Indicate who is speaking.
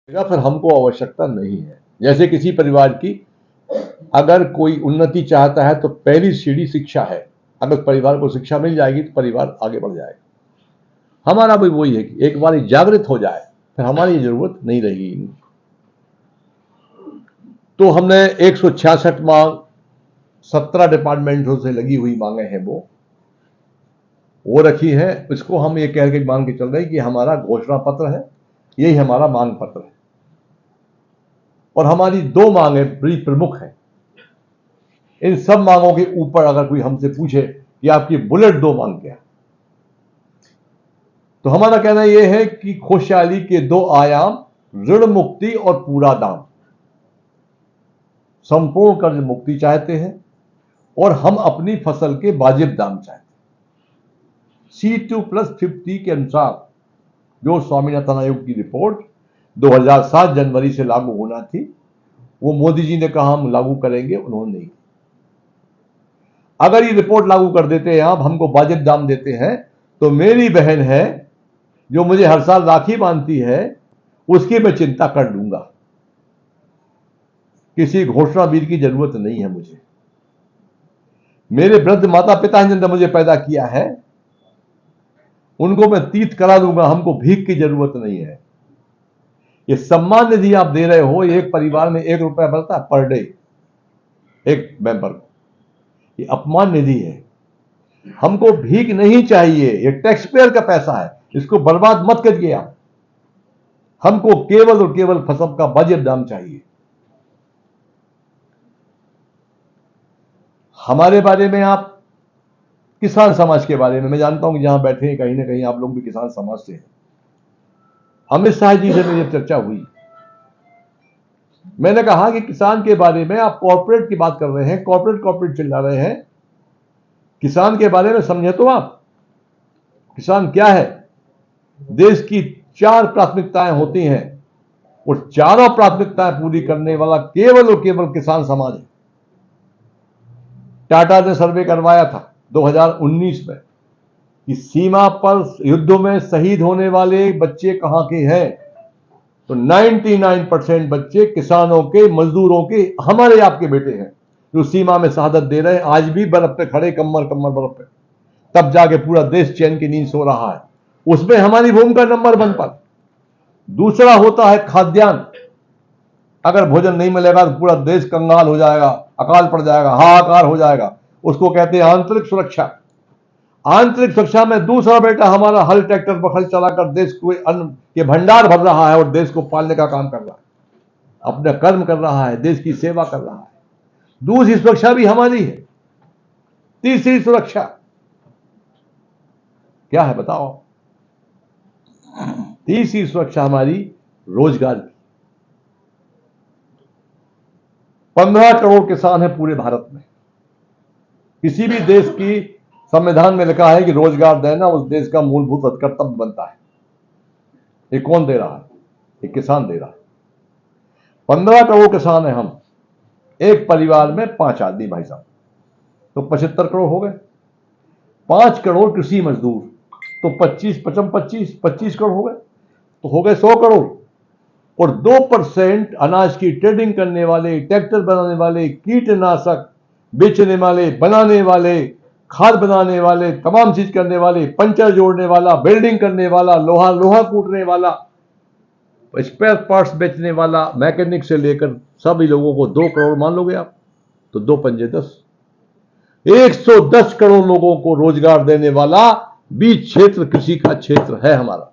Speaker 1: फिर हमको आवश्यकता नहीं है। जैसे किसी परिवार की अगर कोई उन्नति चाहता है तो पहली सीढ़ी शिक्षा है। अगर परिवार को शिक्षा मिल जाएगी तो परिवार आगे बढ़ जाएगा। हमारा भी वही है कि एक बार जागृत हो जाए फिर हमारी जरूरत नहीं रहेगी। तो हमने 166 मांग 17 डिपार्टमेंटों से लगी हुई मांगे हैं वो रखी है। इसको हम ये कह के मांग के चल रहे हैं कि हमारा घोषणा पत्र है, यही हमारा मांग पत्र है। और हमारी 2 मांगे बड़ी प्रमुख हैं। इन सब मांगों के ऊपर अगर कोई हमसे पूछे कि आपकी बुलेट 2 मांग क्या है, तो हमारा कहना यह है कि खुशहाली के 2 आयाम, ऋण मुक्ति और पूरा दाम। संपूर्ण कर्ज मुक्ति चाहते हैं और हम अपनी फसल के वाजिब दाम चाहते हैं। C2+50 के अनुसार जो स्वामीनाथन आयोग की रिपोर्ट 2007 जनवरी से लागू होना थी, वो मोदी जी ने कहा हम लागू करेंगे, उन्होंने नहीं। अगर ये रिपोर्ट लागू कर देते हैं, आप हमको वाजिब दाम देते हैं, तो मेरी बहन है जो मुझे हर साल राखी बांधती है, उसकी मैं चिंता कर लूंगा। किसी घोषणावीर की जरूरत नहीं है मुझे। मेरे वृद्ध माता पिता जिन्होंने मुझे पैदा किया है, उनको मैं तीर्थ करा दूंगा। हमको भीख की जरूरत नहीं है। ये सम्मान निधि आप दे रहे हो, एक परिवार में 1 रुपया बढ़ता है पर डे एक मेंबर को, ये अपमान निधि है। हमको भीख नहीं चाहिए, ये टैक्स पेयर का पैसा है, इसको बर्बाद मत करिए आप। हमको केवल और केवल फसल का वाजिब दाम चाहिए। हमारे बारे में आप किसान समाज के बारे में, मैं जानता हूं कि जहां बैठे हैं कहीं ना कहीं आप लोग भी किसान समाज से हैं। अमित शाह जी से मेरी चर्चा हुई, मैंने कहा कि किसान के बारे में आप कॉर्पोरेट की बात कर रहे हैं, कॉर्पोरेट चिल्ला रहे हैं। किसान के बारे में समझे तो आप, किसान क्या है। देश की 4 प्राथमिकताएं होती हैं और चारों प्राथमिकताएं पूरी करने वाला केवल और केवल किसान समाज है। टाटा ने सर्वे करवाया था 2019 में कि सीमा पर युद्धों में शहीद होने वाले बच्चे कहां के हैं, तो 99% बच्चे किसानों के, मजदूरों के, हमारे आपके बेटे हैं जो सीमा में शहादत दे रहे हैं। आज भी बर्फ पे खड़े, कमर बर्फ पे, तब जाके पूरा देश चैन की नींद सो रहा है। उसमें हमारी भूमिका नंबर 1 पर। दूसरा होता है खाद्यान्न। अगर भोजन नहीं मिलेगा तो पूरा देश कंगाल हो जाएगा, अकाल पड़ जाएगा, हाहाकार हो जाएगा। उसको कहते हैं आंतरिक सुरक्षा। आंतरिक सुरक्षा में दूसरा बेटा हमारा हल ट्रैक्टर पर हल चलाकर देश को अन्न के भंडार भर रहा है और देश को पालने का काम कर रहा है, अपना कर्म कर रहा है, देश की सेवा कर रहा है। दूसरी सुरक्षा भी हमारी है। तीसरी सुरक्षा क्या है बताओ? तीसरी सुरक्षा हमारी रोजगार की। 15 करोड़ किसान है पूरे भारत में। किसी भी देश की संविधान में लिखा है कि रोजगार देना उस देश का मूलभूत कर्तव्य बनता है। ये कौन दे रहा है? ये किसान दे रहा है। 15 करोड़ किसान है हम, एक परिवार में 5 आदमी भाई साहब, तो 75 करोड़ हो गए। 5 करोड़ कृषि मजदूर, तो 25 करोड़ हो गए, तो हो गए 100 करोड़। और 2% अनाज की ट्रेडिंग करने वाले, ट्रैक्टर बनाने वाले, कीटनाशक बेचने वाले, बनाने वाले, खाद बनाने वाले, तमाम चीज करने वाले, पंचर जोड़ने वाला, वेल्डिंग करने वाला, लोहा कूटने वाला, स्पेयर पार्ट्स बेचने वाला, मैकेनिक से लेकर सभी लोगों को 2 करोड़ मान लोगे आप, तो 2 पंजे 10, 110 करोड़ लोगों को रोजगार देने वाला बीज क्षेत्र कृषि का क्षेत्र है हमारा।